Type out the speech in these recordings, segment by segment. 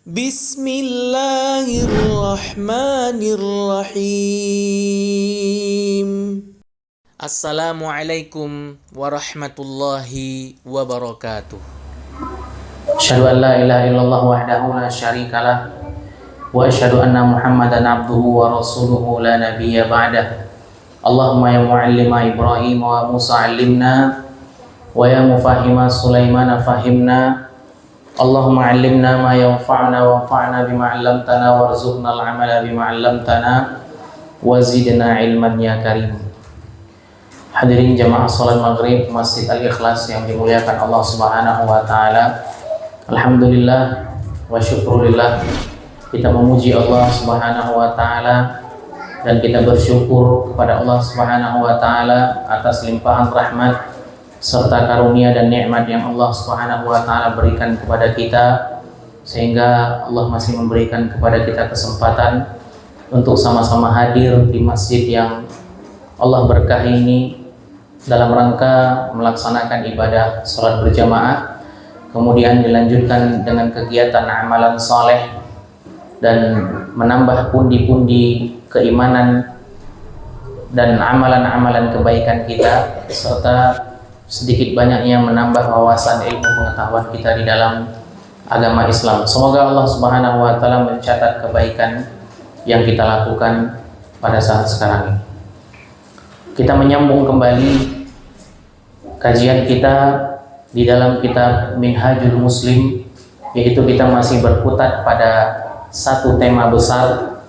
Bismillahirrahmanirrahim. Assalamualaikum warahmatullahi wabarakatuh. Asyhadu an la ilaha illallah wahdahu la syarikalah wa asyhadu anna Muhammadan abduhu wa rasuluhu la nabiyya ba'dah. Allahumma ya muallima Ibrahim wa Musa 'allimna wa ya mufahhima Sulaiman fahimna. Allahumma 'allimna ma yanfa'una wanfa'na bima 'allamtana warzuqna al-'amala bima 'allamtana wa zidna 'ilman ya karim. Hadirin jamaah salat maghrib Masjid Al-Ikhlas yang dimuliakan Allah Subhanahu wa taala. Alhamdulillah wa syukurillah, kita memuji Allah Subhanahu wa taala dan kita bersyukur kepada Allah Subhanahu wa taala atas limpahan rahmat serta karunia dan nikmat yang Allah Subhanahu wa taala berikan kepada kita, sehingga Allah masih memberikan kepada kita kesempatan untuk sama-sama hadir di masjid yang Allah berkahi ini dalam rangka melaksanakan ibadah salat berjamaah, kemudian dilanjutkan dengan kegiatan amalan soleh dan menambah pundi-pundi keimanan dan amalan-amalan kebaikan kita, serta sedikit banyaknya menambah wawasan ilmu pengetahuan kita di dalam agama Islam. Semoga Allah Subhanahu wa taala mencatat kebaikan yang kita lakukan pada saat sekarang ini. Kita menyambung kembali kajian kita di dalam kitab Minhajul Muslim, yaitu kita masih berkutat pada satu tema besar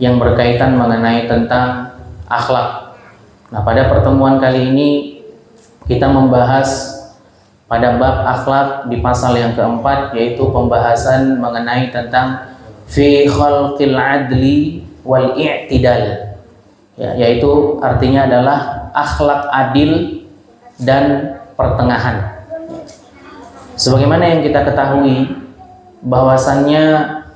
yang berkaitan mengenai tentang akhlak. Nah, pada pertemuan kali ini kita membahas pada bab akhlak di pasal yang keempat, yaitu pembahasan mengenai tentang fi khalqil adli wal i'tidal, yaitu artinya adalah akhlak adil dan pertengahan. Sebagaimana yang kita ketahui bahwasannya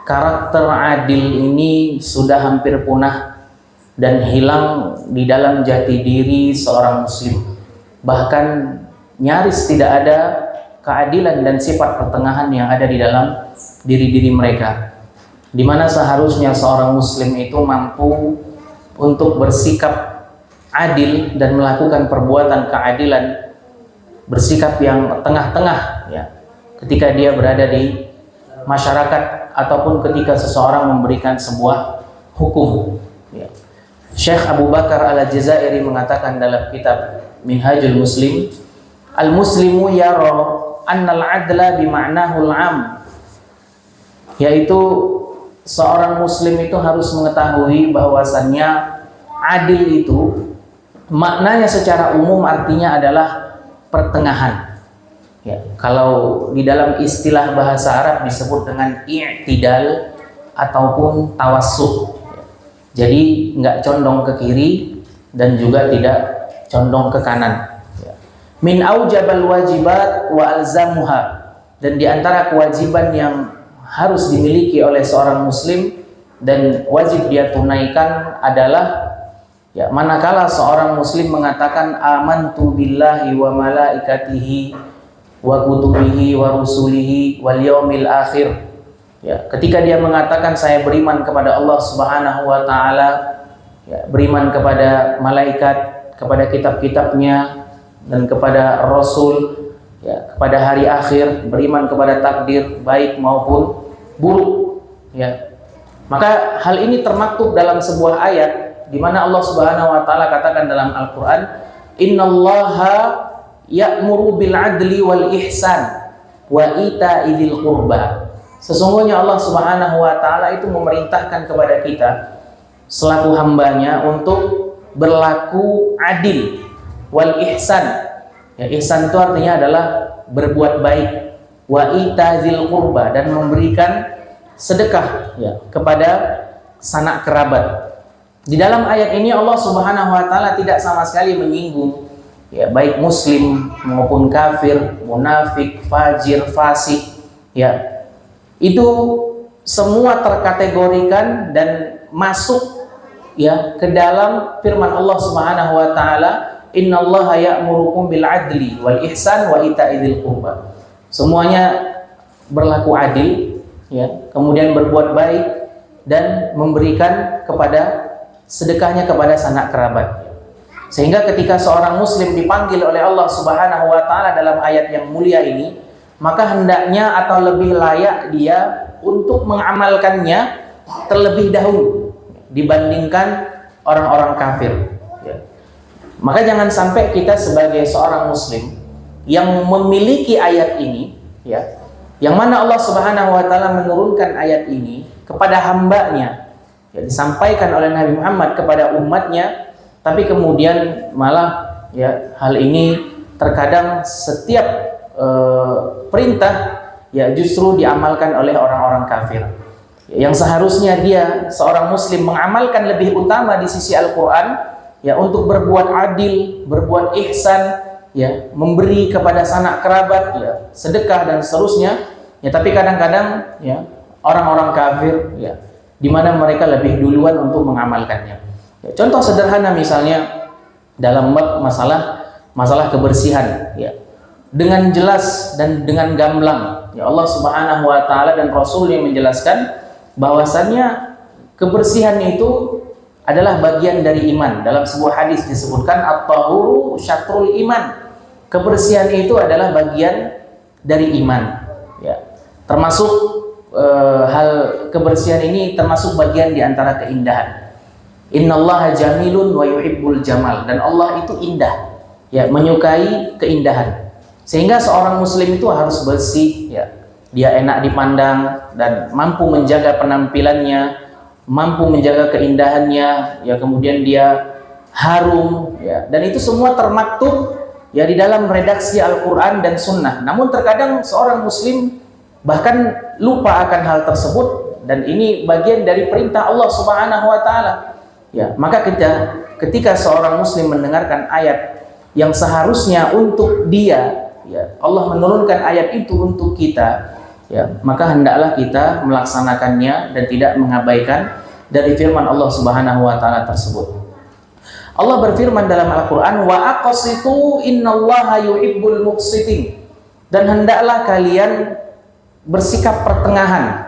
karakter adil ini sudah hampir punah dan hilang di dalam jati diri seorang muslim. Bahkan nyaris tidak ada keadilan dan sifat pertengahan yang ada di dalam diri-diri mereka, di mana seharusnya seorang muslim itu mampu untuk bersikap adil dan melakukan perbuatan keadilan, bersikap yang tengah-tengah ya, ketika dia berada di masyarakat ataupun ketika seseorang memberikan sebuah hukum ya. Syekh Abu Bakar Al-Jazairi mengatakan dalam kitab Minhajul Muslim, al-muslimu yara annal adla bima'nahul am, yaitu seorang muslim itu harus mengetahui bahwasannya adil itu maknanya secara umum artinya adalah pertengahan ya. Kalau di dalam istilah bahasa Arab disebut dengan i'tidal ataupun tawassut ya. Jadi nggak condong ke kiri dan juga tidak condong ke kanan ya. Min aujabal wajibat wa alzamuha, dan diantara kewajiban yang harus dimiliki oleh seorang muslim dan wajib dia tunaikan adalah ya, manakala seorang muslim mengatakan amantu billahi wa malaikatihi wa kutubihi wa rusulihi wal yaumil akhir ya, ketika dia mengatakan saya beriman kepada Allah Subhanahu wa taala ya, beriman kepada malaikat, kepada kitab-kitabnya dan kepada rasul ya, kepada hari akhir, beriman kepada takdir baik maupun buruk ya. Maka hal ini termaktub dalam sebuah ayat di mana Allah Subhanahu wa taala katakan dalam Al-Qur'an, innallaha ya'muru bil adli wal ihsan wa ita'i dzil qurba. Sesungguhnya Allah Subhanahu wa taala itu memerintahkan kepada kita selaku hambanya untuk berlaku adil wal ihsan ya, ihsan itu artinya adalah berbuat baik, wa ita'i dzil qurba, dan memberikan sedekah ya, kepada sanak kerabat. Di dalam ayat ini Allah Subhanahu wa taala tidak sama sekali menyinggung ya, baik muslim maupun kafir, munafik, fajir, fasik ya. Itu semua terkategorikan dan masuk ya ke dalam firman Allah Subhanahu wa taala, innallaha ya'murukum bil adli wal ihsan wa ita'i dzil qurba. Semuanya berlaku adil ya, kemudian berbuat baik dan memberikan kepada sedekahnya kepada sanak kerabat. Sehingga ketika seorang muslim dipanggil oleh Allah Subhanahu wa taala dalam ayat yang mulia ini, maka hendaknya atau lebih layak dia untuk mengamalkannya terlebih dahulu dibandingkan orang-orang kafir, ya. Maka jangan sampai kita sebagai seorang muslim yang memiliki ayat ini, ya, yang mana Allah Subhanahu wa taala menurunkan ayat ini kepada hambanya, ya, disampaikan oleh Nabi Muhammad kepada umatnya, tapi kemudian malah, ya, hal ini terkadang setiap perintah, ya, justru diamalkan oleh orang-orang kafir. Yang seharusnya dia seorang muslim mengamalkan lebih utama di sisi Al-Quran, ya, untuk berbuat adil, berbuat ihsan, ya, memberi kepada sanak kerabat, ya, sedekah dan seterusnya, ya, tapi kadang-kadang, ya, orang-orang kafir, ya, di mana mereka lebih duluan untuk mengamalkannya. Ya, contoh sederhana misalnya dalam masalah kebersihan, ya, dengan jelas dan dengan gamblang, ya, Allah Subhanahu wa taala dan Rasul yang menjelaskan bahwasannya kebersihan itu adalah bagian dari iman. Dalam sebuah hadis disebutkan at-tahuru syatrul iman. Kebersihan itu adalah bagian dari iman, ya. Termasuk hal kebersihan ini termasuk bagian di antara keindahan. Innallaha jamilun wa yuhibbul jamal, dan Allah itu indah, ya, menyukai keindahan. Sehingga seorang muslim itu harus bersih, ya. Dia enak dipandang dan mampu menjaga penampilannya, mampu menjaga keindahannya, ya, kemudian dia harum, ya, dan itu semua termaktub, ya, di dalam redaksi Al-Quran dan Sunnah. Namun terkadang seorang muslim bahkan lupa akan hal tersebut, dan ini bagian dari perintah Allah Subhanahu wa taala, ya. Maka ketika seorang muslim mendengarkan ayat yang seharusnya untuk dia, ya, Allah menurunkan ayat itu untuk kita, ya, maka hendaklah kita melaksanakannya dan tidak mengabaikan dari firman Allah Subhanahu wa taala tersebut. Allah berfirman dalam Al-Qur'an, wa aqsitu innallaha yuhibbul muqsitin, dan hendaklah kalian bersikap pertengahan,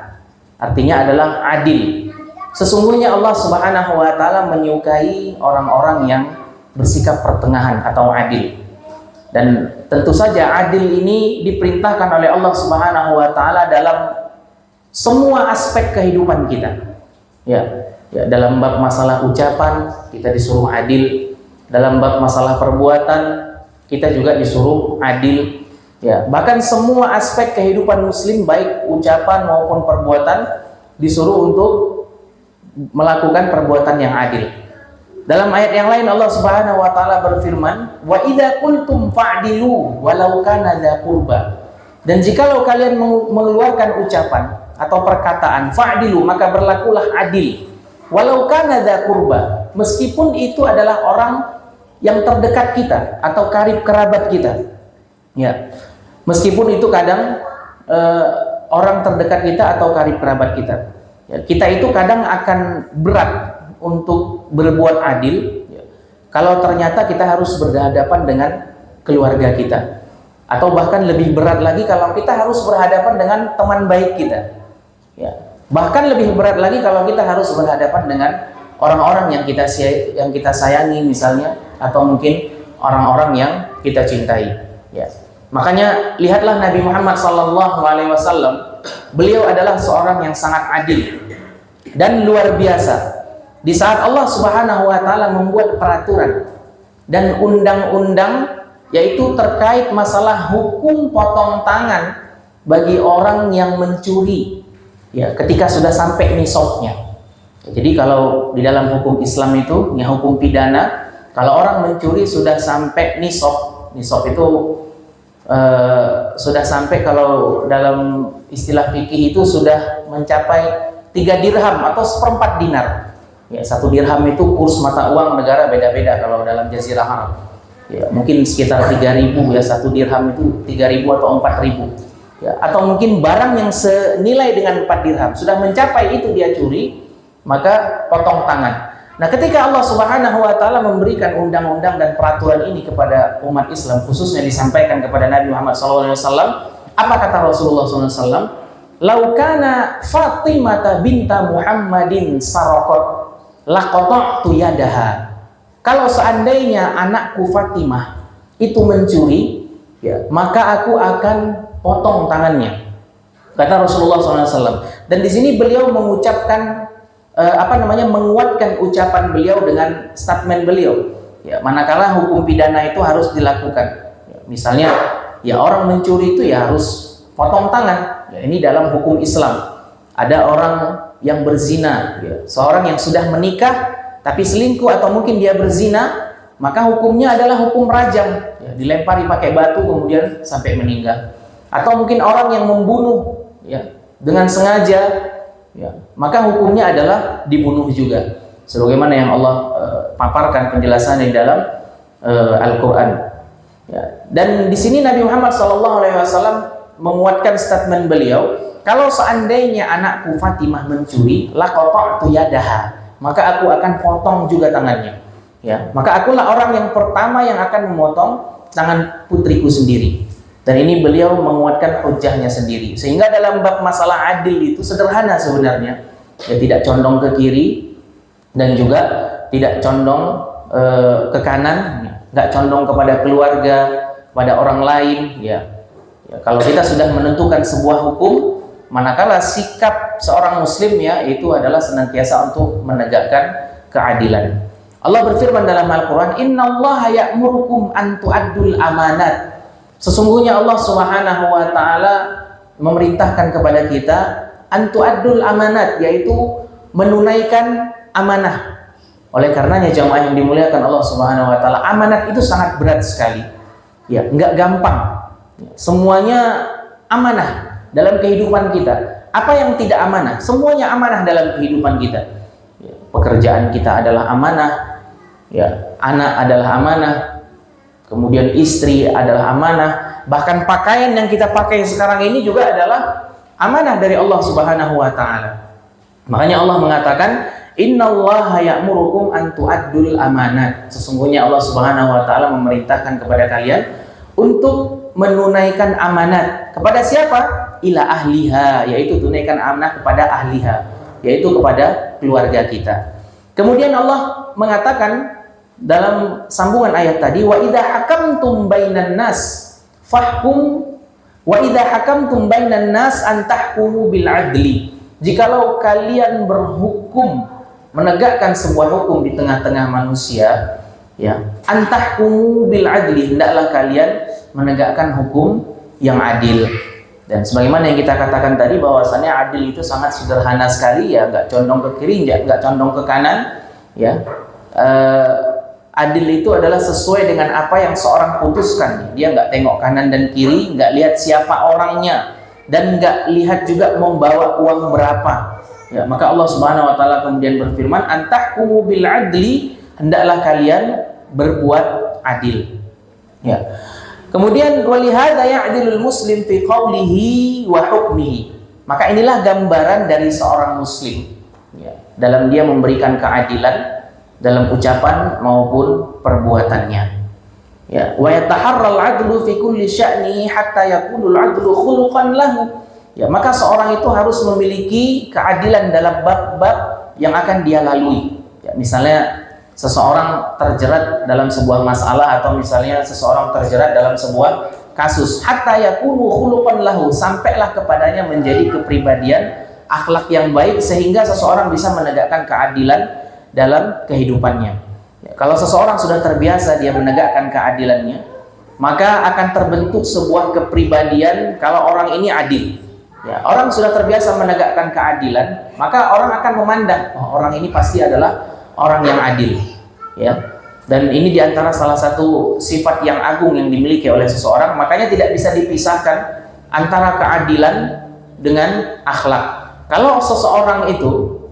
artinya adalah adil. Sesungguhnya Allah Subhanahu wa taala menyukai orang-orang yang bersikap pertengahan atau adil. Dan tentu saja adil ini diperintahkan oleh Allah Subhanahu wa taala dalam semua aspek kehidupan kita. Ya, dalam bab masalah ucapan kita disuruh adil, dalam bab masalah perbuatan kita juga disuruh adil. Ya, bahkan semua aspek kehidupan muslim baik ucapan maupun perbuatan disuruh untuk melakukan perbuatan yang adil. Dalam ayat yang lain Allah Subhanahu wa taala berfirman, "Wa idza qultum fa'dilu walau kana dza qurba." Dan jikalau kalian mengeluarkan ucapan atau perkataan fa'dilu, maka berlakulah adil. Walau kana dza qurba, meskipun itu adalah orang yang terdekat kita atau karib kerabat kita. Ya. Meskipun itu kadang orang terdekat kita atau karib kerabat kita. Ya, kita itu kadang akan berat untuk berbuat adil, ya, kalau ternyata kita harus berhadapan dengan keluarga kita, atau bahkan lebih berat lagi kalau kita harus berhadapan dengan teman baik kita, ya. Bahkan lebih berat lagi kalau kita harus berhadapan dengan orang-orang yang kita sayangi misalnya, atau mungkin orang-orang yang kita cintai, ya. Makanya lihatlah Nabi Muhammad SAW, beliau adalah seorang yang sangat adil dan luar biasa. Di saat Allah Subhanahu wa taala membuat peraturan dan undang-undang, yaitu terkait masalah hukum potong tangan bagi orang yang mencuri, ya, ketika sudah sampai nisabnya. Jadi kalau di dalam hukum Islam itu, ya, hukum pidana, kalau orang mencuri sudah sampai nisab itu sudah sampai, kalau dalam istilah fikih itu sudah mencapai 3 dirham atau 1/4 dinar. Ya, 1 dirham itu kurs mata uang negara beda-beda kalau dalam Jazirah Arab. Ya, mungkin sekitar 3.000, ya, 1 dirham itu 3.000 atau 4.000. Ya, atau mungkin barang yang senilai dengan 4 dirham sudah mencapai itu dia curi, maka potong tangan. Nah, ketika Allah Subhanahu wa taala memberikan undang-undang dan peraturan ini kepada umat Islam, khususnya disampaikan kepada Nabi Muhammad SAW, apa kata Rasulullah SAW? "Lau kana Fatimah binta Muhammadin saraqat laqata'tu yadaha." Kalau seandainya anakku Fatimah itu mencuri, ya, maka aku akan potong tangannya. Kata Rasulullah SAW. Dan di sini beliau mengucapkan menguatkan ucapan beliau dengan statement beliau. Ya, manakala hukum pidana itu harus dilakukan. Ya, misalnya, ya orang mencuri itu ya harus potong tangan. Ya, ini dalam hukum Islam. Ada orang yang berzina, ya, seorang yang sudah menikah tapi selingkuh atau mungkin dia berzina, maka hukumnya adalah hukum rajam. Ya, dilempari pakai batu kemudian sampai meninggal. Atau mungkin orang yang membunuh, ya, dengan sengaja, ya, maka hukumnya adalah dibunuh juga, sebagaimana yang Allah paparkan penjelasan di dalam Al-Quran. Ya. Dan di sini Nabi Muhammad SAW menguatkan statement beliau, kalau seandainya anakku Fatimah mencuri, laqata'tu yadaha, maka aku akan potong juga tangannya. Ya, maka akulah orang yang pertama yang akan memotong tangan putriku sendiri. Dan ini beliau menguatkan hujahnya sendiri. Sehingga dalam bab masalah adil itu sederhana sebenarnya. Ya, tidak condong ke kiri dan juga tidak condong ke kanan, nggak condong kepada keluarga, pada orang lain. Ya. Ya, kalau kita sudah menentukan sebuah hukum, manakala sikap seorang muslim ya itu adalah senantiasa untuk menegakkan keadilan. Allah berfirman dalam Al-Quran, "Innallaha ya'murukum an tu'addul amanat." Sesungguhnya Allah Subhanahu wa taala memerintahkan kepada kita antu adul amanat, yaitu menunaikan amanah. Oleh karenanya jamaah yang dimuliakan Allah Subhanahu wa taala, amanat itu sangat berat sekali. Ya, enggak gampang. Semuanya amanah dalam kehidupan kita. Apa yang tidak amanah? Semuanya amanah dalam kehidupan kita. Ya, pekerjaan kita adalah amanah. Ya, anak adalah amanah. Kemudian istri adalah amanah, bahkan pakaian yang kita pakai sekarang ini juga adalah amanah dari Allah Subhanahu wa taala. Makanya Allah mengatakan, "Innallaha ya'murukum an tu'addul amanat." Sesungguhnya Allah Subhanahu wa taala memerintahkan kepada kalian untuk menunaikan amanat. Kepada siapa? Ila ahliha, yaitu tunaikan amanah kepada ahliha, yaitu kepada keluarga kita. Kemudian Allah mengatakan dalam sambungan ayat tadi, wa idza hakamtum bainan nas fahkum wa idza hakamtum bainan nas an tahkumu bil adli. Jikalau kalian berhukum, menegakkan sebuah hukum di tengah-tengah manusia, ya, an tahkumu bil adli, hendaklah kalian menegakkan hukum yang adil. Dan sebagaimana yang kita katakan tadi, bahwasannya adil itu sangat sederhana sekali, ya, nggak condong ke kiri, nggak condong ke kanan, ya. Adil itu adalah sesuai dengan apa yang seorang putuskan. Dia nggak tengok kanan dan kiri, nggak lihat siapa orangnya, dan nggak lihat juga membawa uang berapa. Ya, maka Allah Subhanahu wa taala kemudian berfirman, "Antahkumu bil adli", hendaklah kalian berbuat adil. Ya. Kemudian walihada ya'dilul muslim fi qawlihi wa hukmihi. Maka inilah gambaran dari seorang muslim, ya, dalam dia memberikan keadilan dalam ucapan maupun perbuatannya. Ya, wa yataharral 'adlu fi kulli sya'nihi hatta yakunul 'adlu khuluqan lahu. Ya, maka seorang itu harus memiliki keadilan dalam bab-bab yang akan dia lalui. Ya, misalnya seseorang terjerat dalam sebuah masalah, atau misalnya seseorang terjerat dalam sebuah kasus, hatta yakunu khuluqan lahu, sampailah kepadanya menjadi kepribadian akhlak yang baik sehingga seseorang bisa menegakkan keadilan dalam kehidupannya. Ya, kalau seseorang sudah terbiasa dia menegakkan keadilannya, maka akan terbentuk sebuah kepribadian kalau orang ini adil. Ya, orang sudah terbiasa menegakkan keadilan, maka orang akan memandang, oh, orang ini pasti adalah orang yang adil. Ya. Dan ini diantara salah satu sifat yang agung yang dimiliki oleh seseorang. Makanya tidak bisa dipisahkan antara keadilan dengan akhlak. Kalau seseorang itu,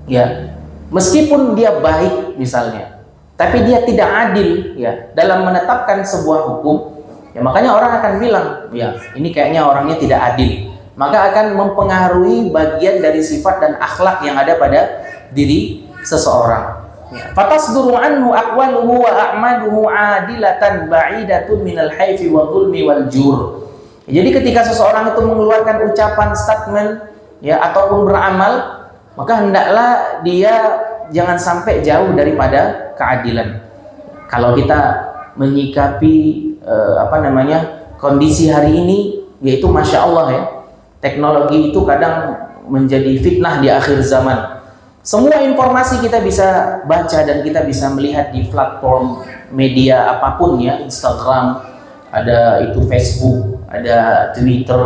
ya, meskipun dia baik misalnya, tapi dia tidak adil, ya, dalam menetapkan sebuah hukum, ya, makanya orang akan bilang, ya, ini kayaknya orangnya tidak adil. Maka akan mempengaruhi bagian dari sifat dan akhlak yang ada pada diri seseorang. Fatasduru anhu aqwaluhu wa a'maluhu adilatan ba'idatun minal haifi wa dhulmi wal jur. Jadi ketika seseorang itu mengeluarkan ucapan, statement, ya, ataupun beramal, maka hendaklah dia jangan sampai jauh daripada keadilan. Kalau kita menyikapi kondisi hari ini, yaitu masya Allah ya, teknologi itu kadang menjadi fitnah di akhir zaman. Semua informasi kita bisa baca dan kita bisa melihat di platform media apapun ya, Instagram, ada itu Facebook, ada Twitter,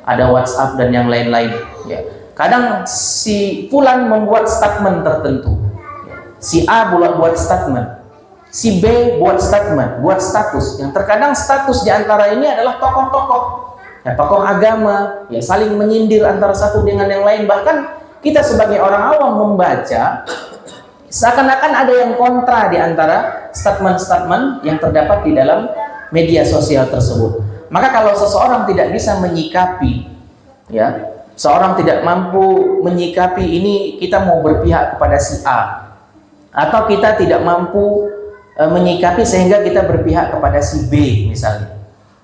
ada WhatsApp dan yang lain-lain. Ya. Kadang si fulan membuat statement tertentu, ya. Si A buat statement, si B buat statement, buat status. Yang terkadang status di antara ini adalah tokoh-tokoh, ya, tokoh agama, ya, saling menyindir antara satu dengan yang lain. Bahkan kita sebagai orang awam membaca, seakan-akan ada yang kontra di antara statement-statement yang terdapat di dalam media sosial tersebut. Maka kalau seseorang tidak bisa menyikapi, ya, seorang tidak mampu menyikapi ini, kita mau berpihak kepada si A, atau kita tidak mampu menyikapi sehingga kita berpihak kepada si B misalnya,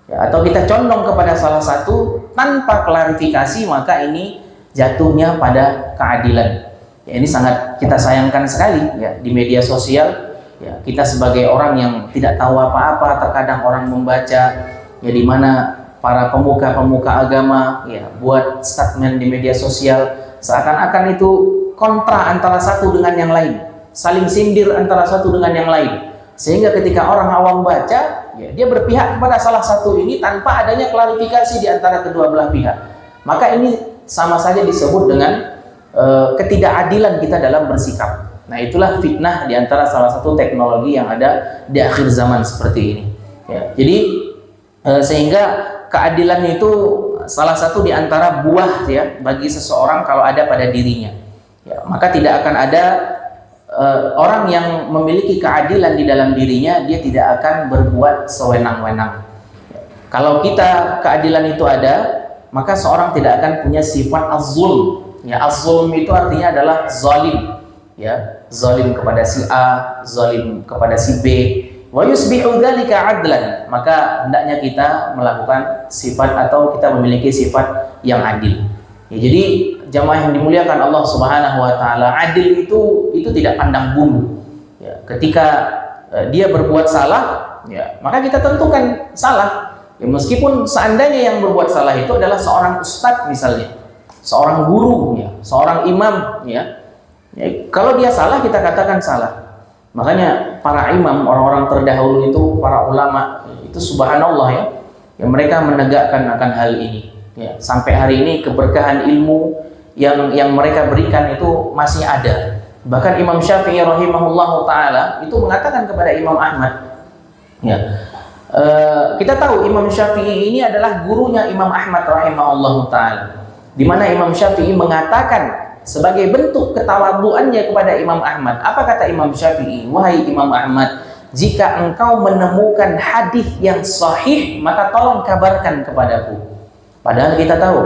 ya, atau kita condong kepada salah satu tanpa klarifikasi, maka ini jatuhnya pada keadilan. Ya, ini sangat kita sayangkan sekali ya, di media sosial. Ya, kita sebagai orang yang tidak tahu apa-apa, terkadang orang membaca ya, di mana para pemuka-pemuka agama ya buat statement di media sosial, seakan-akan itu kontra antara satu dengan yang lain, saling sindir antara satu dengan yang lain, sehingga ketika orang awam baca ya, dia berpihak kepada salah satu ini tanpa adanya klarifikasi di antara kedua belah pihak. Maka ini sama saja disebut dengan ketidakadilan kita dalam bersikap. Nah, itulah fitnah di antara salah satu teknologi yang ada di akhir zaman seperti ini. Ya, jadi sehingga keadilan itu salah satu di antara buah ya bagi seseorang kalau ada pada dirinya. Ya, maka tidak akan ada orang yang memiliki keadilan di dalam dirinya, dia tidak akan berbuat sewenang-wenang. Ya, kalau kita keadilan itu ada, maka seorang tidak akan punya sifat az-zulm. Ya, az-zulm itu artinya adalah zalim. Ya, zalim kepada si A, zalim kepada si B. Wa yusbihu dzalika adlan. Maka hendaknya kita melakukan sifat atau kita memiliki sifat yang adil. Ya, jadi jamaah yang dimuliakan Allah Subhanahu wa taala, adil itu tidak pandang bulu. Ya, ketika dia berbuat salah, ya, maka kita tentukan salah. Ya, meskipun seandainya yang berbuat salah itu adalah seorang ustadz misalnya, seorang guru, ya, seorang imam, ya, kalau dia salah kita katakan salah. Makanya para imam, orang-orang terdahulu itu, para ulama itu subhanallah ya, yang mereka menegakkan akan hal ini. Ya, sampai hari ini keberkahan ilmu yang mereka berikan itu masih ada. Bahkan Imam Syafi'i rahimahullahu taala itu mengatakan kepada Imam Ahmad, ya. Kita tahu Imam Syafi'i ini adalah gurunya Imam Ahmad rahimahullahu taala, di mana Imam Syafi'i mengatakan sebagai bentuk ketawadhuannya kepada Imam Ahmad. Apa kata Imam Syafi'i? Wahai Imam Ahmad, jika engkau menemukan hadis yang sahih, maka tolong kabarkan kepadaku. Padahal kita tahu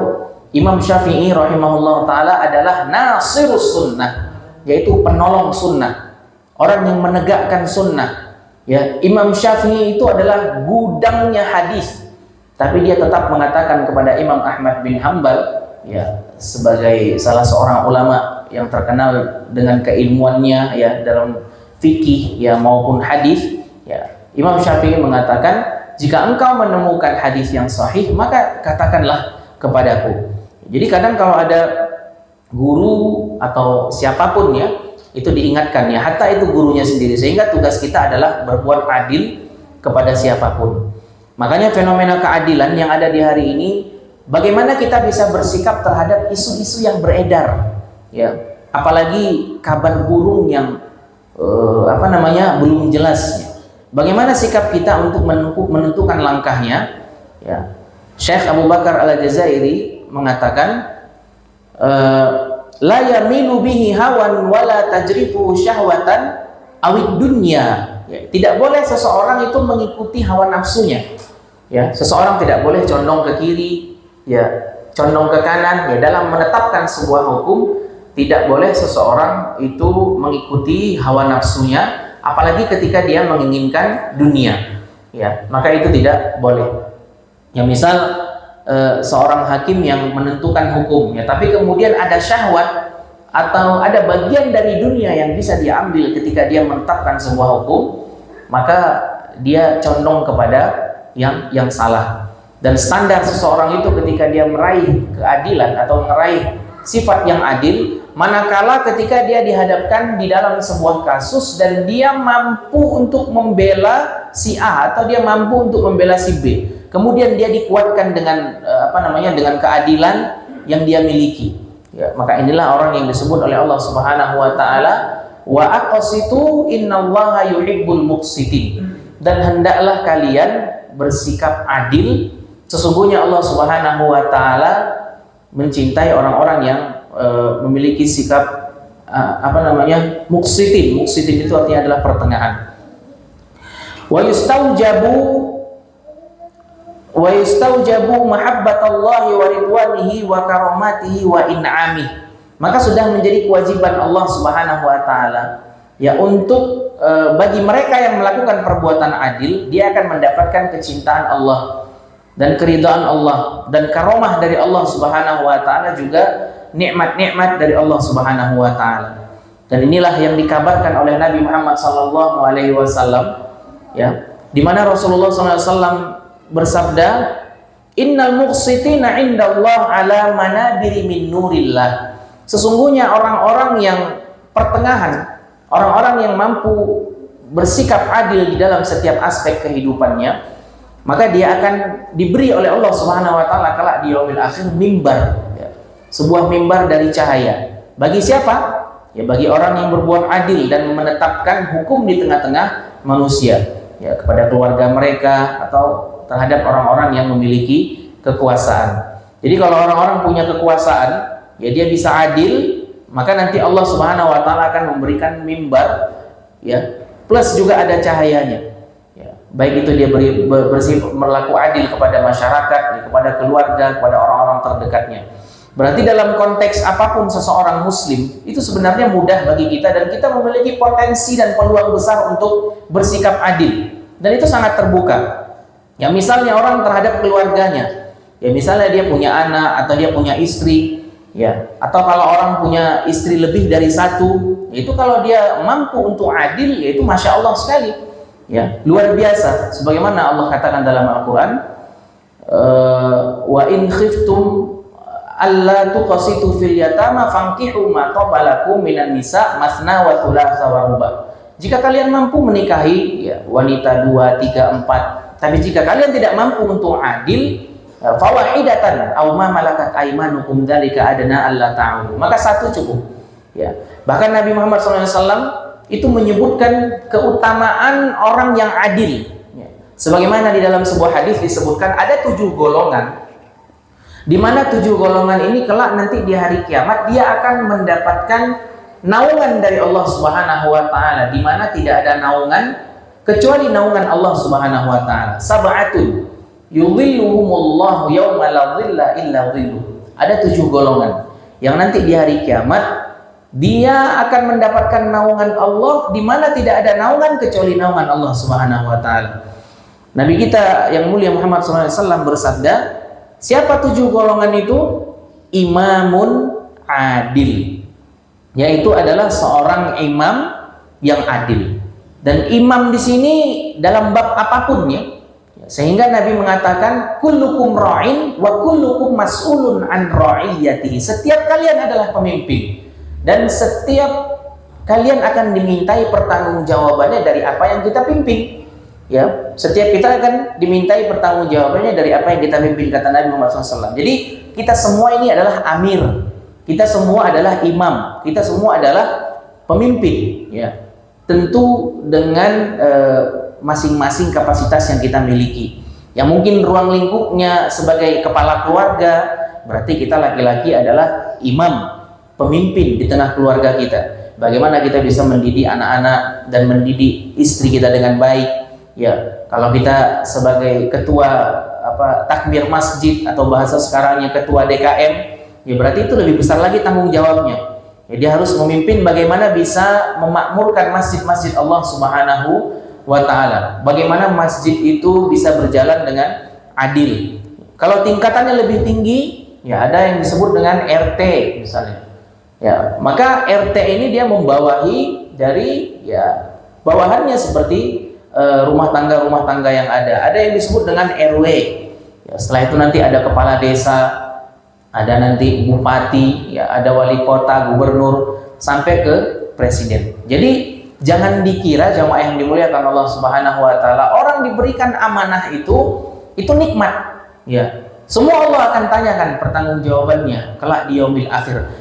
Imam Syafi'i rahimahullahu taala adalah nasirus sunnah, yaitu penolong sunnah, orang yang menegakkan sunnah. Ya, Imam Syafi'i itu adalah gudangnya hadis, tapi dia tetap mengatakan kepada Imam Ahmad bin Hanbal, ya, sebagai salah seorang ulama yang terkenal dengan keilmuannya ya dalam fikih ya maupun hadis, ya, Imam Syafi'i mengatakan, jika engkau menemukan hadis yang sahih, maka katakanlah kepadaku. Jadi kadang kalau ada guru atau siapapun ya, itu diingatkan ya, hatta itu gurunya sendiri, sehingga tugas kita adalah berbuat adil kepada siapapun. Makanya fenomena keadilan yang ada di hari ini, bagaimana kita bisa bersikap terhadap isu-isu yang beredar, ya, apalagi kabar burung yang belum jelas. Ya. Bagaimana sikap kita untuk menentukan langkahnya? Ya. Syekh Abu Bakar Al-Jazairi mengatakan, la yamilu bihi hawan wala tajrifu syahwatan awid dunya. Ya, tidak boleh seseorang itu mengikuti hawa nafsunya. Ya, seseorang tidak boleh condong ke kiri, ya, condong ke kanan. Ya, dalam menetapkan sebuah hukum, tidak boleh seseorang itu mengikuti hawa nafsunya, apalagi ketika dia menginginkan dunia. Ya, maka itu tidak boleh. Ya, misal seorang hakim yang menentukan hukumnya, tapi kemudian ada syahwat atau ada bagian dari dunia yang bisa diambil ketika dia menetapkan sebuah hukum, maka dia condong kepada yang salah. Dan standar seseorang itu ketika dia meraih keadilan atau meraih sifat yang adil, manakala ketika dia dihadapkan di dalam sebuah kasus dan dia mampu untuk membela si A atau dia mampu untuk membela si B, kemudian dia dikuatkan dengan dengan keadilan yang dia miliki, ya, maka inilah orang yang disebut oleh Allah Subhanahu wa taala, wa aqsitu innallaha yuhibbul muqsitin, dan hendaklah kalian bersikap adil, sesungguhnya Allah Subhanahu wa taala mencintai orang-orang yang memiliki sikap muqsitin. Muqsitin itu artinya adalah pertengahan. Wa yustaujabu mahabbatallahi wa ridwanihi wa karamatihi wa in'amih. Maka sudah menjadi kewajiban Allah Subhanahu wa taala, ya, untuk bagi mereka yang melakukan perbuatan adil, dia akan mendapatkan kecintaan Allah dan keridhaan Allah dan karamah dari Allah Subhanahu wa taala, juga nikmat-nikmat dari Allah Subhanahu wa taala. Dan inilah yang dikabarkan oleh Nabi Muhammad sallallahu alaihi wasallam, ya, di mana Rasulullah sallallahu alaihi wasallam bersabda, innal muqsitina indallah ala manabiri min nurillah. Sesungguhnya orang-orang yang pertengahan, orang-orang yang mampu bersikap adil di dalam setiap aspek kehidupannya, maka dia akan diberi oleh Allah Subhanahu wa taala kelak di yaumil akhir mimbar, ya, sebuah mimbar dari cahaya. Bagi siapa? Ya, bagi orang yang berbuat adil dan menetapkan hukum di tengah-tengah manusia, ya, kepada keluarga mereka atau terhadap orang-orang yang memiliki kekuasaan. Jadi kalau orang-orang punya kekuasaan, ya, dia bisa adil, maka nanti Allah Subhanahu wa taala akan memberikan mimbar, ya, plus juga ada cahayanya. Baik itu dia berlaku adil kepada masyarakat, kepada keluarga, kepada orang-orang terdekatnya. Berarti dalam konteks apapun seseorang muslim, itu sebenarnya mudah bagi kita, dan kita memiliki potensi dan peluang besar untuk bersikap adil. Dan itu sangat terbuka. Ya, misalnya orang terhadap keluarganya, ya, misalnya dia punya anak atau dia punya istri, ya, atau kalau orang punya istri lebih dari satu, itu kalau dia mampu untuk adil, yaitu masya Allah sekali. Ya, luar biasa. Sebagaimana Allah katakan dalam Al-Quran, wa in khiftum alla tuqsitu fil yatama fankihu ma qabalakum minan nisa masna wa thulatsa wa ruba. Jika kalian mampu menikahi, ya, wanita 2, 3, 4, tapi jika kalian tidak mampu untuk adil, fawahidatan aw ma malakat aymanukum dzalika adna alla ta'ulu, maka satu cukup. Ya. Bahkan Nabi Muhammad SAW itu menyebutkan keutamaan orang yang adil, ya. Sebagaimana di dalam sebuah hadis disebutkan ada 7 golongan, di mana 7 golongan ini kelak nanti di hari kiamat dia akan mendapatkan naungan dari Allah Subhanahu wa taala, di mana tidak ada naungan kecuali naungan Allah Subhanahu wa taala. Sab'atun yudhilluhumullahu yauma la dhilla illa dhilluh. Ada 7 golongan yang nanti di hari kiamat dia akan mendapatkan naungan Allah, di mana tidak ada naungan kecuali naungan Allah Subhanahu wa taala. Nabi kita yang mulia Muhammad SAW bersabda, siapa 7 golongan itu? Imamun adil, yaitu adalah seorang imam yang adil. Dan imam di sini dalam bab apapun, ya. Sehingga Nabi mengatakan kullukum ra'in wa kullukum mas'ulun an ra'iyatihi. Setiap kalian adalah pemimpin dan setiap kalian akan dimintai pertanggungjawabannya dari apa yang kita pimpin. Ya, setiap kita akan dimintai pertanggungjawabannya dari apa yang kita pimpin, kata Nabi Muhammad SAW. Jadi kita semua ini adalah amir, kita semua adalah imam, kita semua adalah pemimpin. Ya, tentu dengan masing-masing kapasitas yang kita miliki. Yang mungkin ruang lingkupnya sebagai kepala keluarga, berarti kita laki-laki adalah imam, pemimpin di tengah keluarga kita. Bagaimana kita bisa mendidik anak-anak dan mendidik istri kita dengan baik, ya. Kalau kita sebagai ketua takmir masjid atau bahasa sekarangnya ketua DKM, ya berarti itu lebih besar lagi tanggung jawabnya. Ya, dia harus memimpin bagaimana bisa memakmurkan masjid-masjid Allah Subhanahu wa taala. Bagaimana masjid itu bisa berjalan dengan adil. Kalau tingkatannya lebih tinggi, ya ada yang disebut dengan RT misalnya. Ya, maka RT ini dia membawahi dari ya bawahannya seperti rumah tangga yang ada. Ada yang disebut dengan RW. Ya, setelah itu nanti ada kepala desa, ada nanti bupati, ya ada wali kota, gubernur, sampai ke presiden. Jadi jangan dikira jamaah yang dimuliakan Allah Subhanahu wa taala, orang diberikan amanah itu nikmat. Ya. Semua Allah akan tanyakan pertanggungjawabannya kelak di yaumil akhir.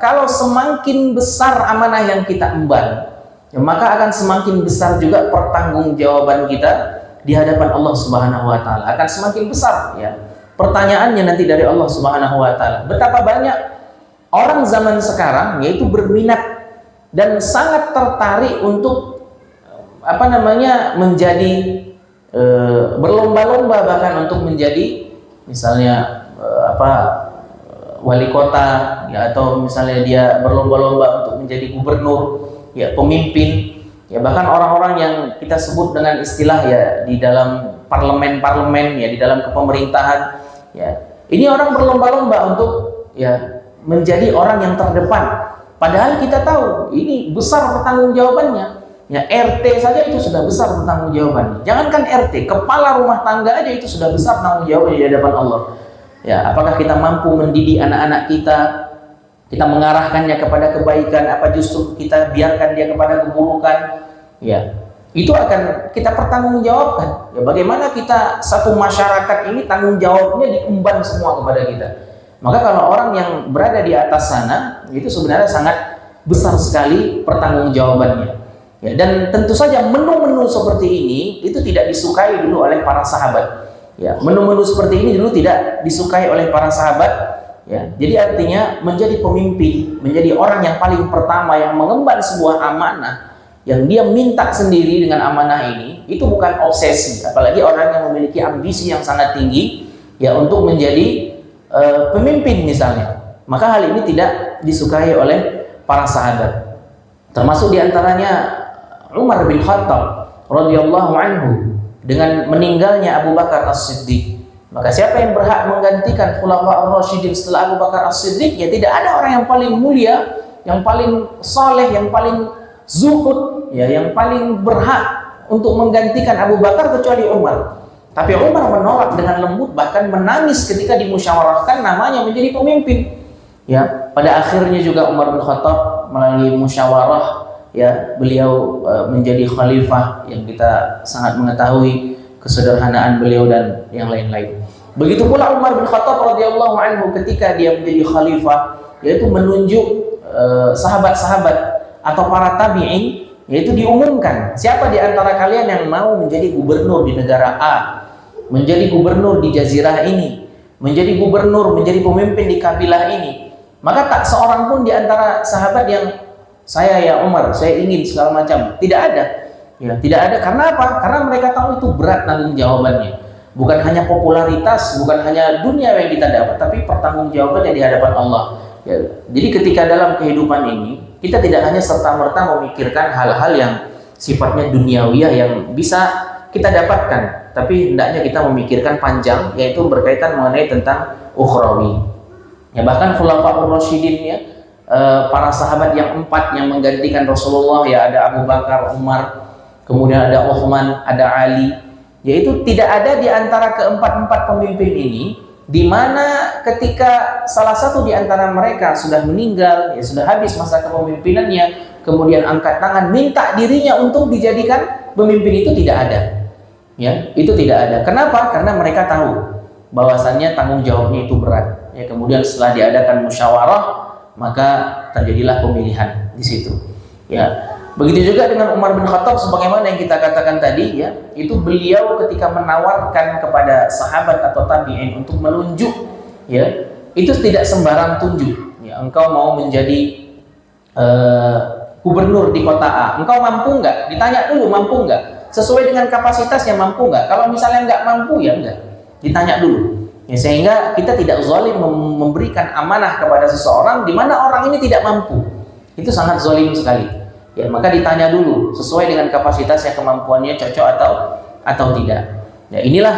Kalau semakin besar amanah yang kita emban, ya, maka akan semakin besar juga pertanggungjawaban kita di hadapan Allah Subhanahu wa taala. Akan semakin besar ya pertanyaannya nanti dari Allah Subhanahu wa taala. Betapa banyak orang zaman sekarang yaitu berminat dan sangat tertarik untuk menjadi berlomba-lomba bahkan untuk menjadi misalnya wali kota ya, atau misalnya dia berlomba-lomba untuk menjadi gubernur ya, pemimpin ya, bahkan orang-orang yang kita sebut dengan istilah ya di dalam parlemen ya, di dalam kepemerintahan ya, ini orang berlomba-lomba untuk ya menjadi orang yang terdepan, padahal kita tahu ini besar pertanggungjawabannya. Ya, RT saja itu sudah besar pertanggungjawabannya. Jangankan RT, kepala rumah tangga aja itu sudah besar tanggung jawabnya di hadapan Allah. Ya, apakah kita mampu mendidik anak-anak kita mengarahkannya kepada kebaikan, apa justru kita biarkan dia kepada keburukan? Ya, itu akan kita pertanggungjawabkan. Ya, bagaimana kita satu masyarakat ini tanggung jawabnya diemban semua kepada kita. Maka kalau orang yang berada di atas sana, itu sebenarnya sangat besar sekali pertanggungjawabannya. Ya, dan tentu saja menu-menu seperti ini itu tidak disukai dulu oleh para sahabat. Ya, menu-menu seperti ini dulu tidak disukai oleh para sahabat. Ya, jadi artinya menjadi pemimpin, menjadi orang yang paling pertama yang mengemban sebuah amanah, yang dia minta sendiri dengan amanah ini, itu bukan obsesi. Apalagi orang yang memiliki ambisi yang sangat tinggi, ya untuk menjadi pemimpin misalnya. Maka hal ini tidak disukai oleh para sahabat. Termasuk diantaranya Umar bin Khattab radhiyallahu anhu dengan meninggalnya Abu Bakar As-Siddiq. Maka siapa yang berhak menggantikan Khulafaur Rasyidin setelah Abu Bakar As-Siddiq? Ya tidak ada orang yang paling mulia, yang paling saleh, yang paling zuhud, ya yang paling berhak untuk menggantikan Abu Bakar kecuali Umar. Tapi Umar menolak dengan lembut, bahkan menangis ketika dimusyawarahkan namanya menjadi pemimpin. Ya, pada akhirnya juga Umar bin Khattab melalui musyawarah ya beliau menjadi khalifah yang kita sangat mengetahui kesederhanaan beliau dan yang lain-lain. Begitu pula Umar bin Khattab radhiyallahu anhu ketika dia menjadi khalifah, yaitu menunjuk sahabat-sahabat atau para tabi'in, yaitu diumumkan siapa di antara kalian yang mau menjadi gubernur di negara A, menjadi gubernur di jazirah ini, menjadi gubernur, menjadi pemimpin di kabilah ini. Maka tak seorang pun di antara sahabat yang saya ya Umar, saya ingin segala macam. Tidak ada. Ya, tidak ada. Karena apa? Karena mereka tahu itu berat tanggung jawabannya. Bukan hanya popularitas, bukan hanya dunia yang kita dapat, tapi pertanggungjawabannya di hadapan Allah. Ya, jadi ketika dalam kehidupan ini, kita tidak hanya serta-merta memikirkan hal-hal yang sifatnya duniawiyah yang bisa kita dapatkan, tapi hendaknya kita memikirkan panjang, yaitu berkaitan mengenai tentang ukhrawi. Ya, bahkan Khulafaur Rasyidin ya, para sahabat yang 4 yang menggantikan Rasulullah, ya ada Abu Bakar, Umar, kemudian ada Uthman, ada Ali, yaitu tidak ada di antara keempat-empat pemimpin ini di mana ketika salah satu di antara mereka sudah meninggal, ya sudah habis masa kepemimpinannya, kemudian angkat tangan minta dirinya untuk dijadikan pemimpin, itu tidak ada. Ya, itu tidak ada. Kenapa? Karena mereka tahu bahwasannya tanggung jawabnya itu berat. Ya, kemudian setelah diadakan musyawarah, maka terjadilah pemilihan di situ. Ya, begitu juga dengan Umar bin Khattab, sebagaimana yang kita katakan tadi, ya, itu beliau ketika menawarkan kepada sahabat atau tabi'in untuk menunjuk, ya, itu tidak sembarang tunjuk. Ya, engkau mau menjadi gubernur di kota A, engkau mampu nggak? Ditanya dulu mampu nggak? Sesuai dengan kapasitasnya mampu nggak? Kalau misalnya nggak mampu ya enggak, ditanya dulu. Ya, sehingga kita tidak zalim memberikan amanah kepada seseorang di mana orang ini tidak mampu. Itu sangat zalim sekali. Ya, maka ditanya dulu sesuai dengan kapasitasnya, kemampuannya cocok atau tidak. Ya, inilah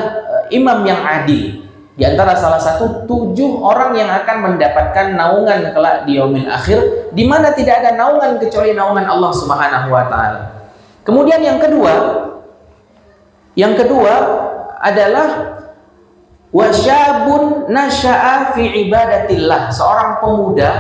imam yang adil. Di antara salah satu 7 orang yang akan mendapatkan naungan kelak di yaumil akhir, di mana tidak ada naungan kecuali naungan Allah Subhanahu wa taala. Kemudian yang kedua adalah wasyabun nasya'a fi ibadatillah, seorang pemuda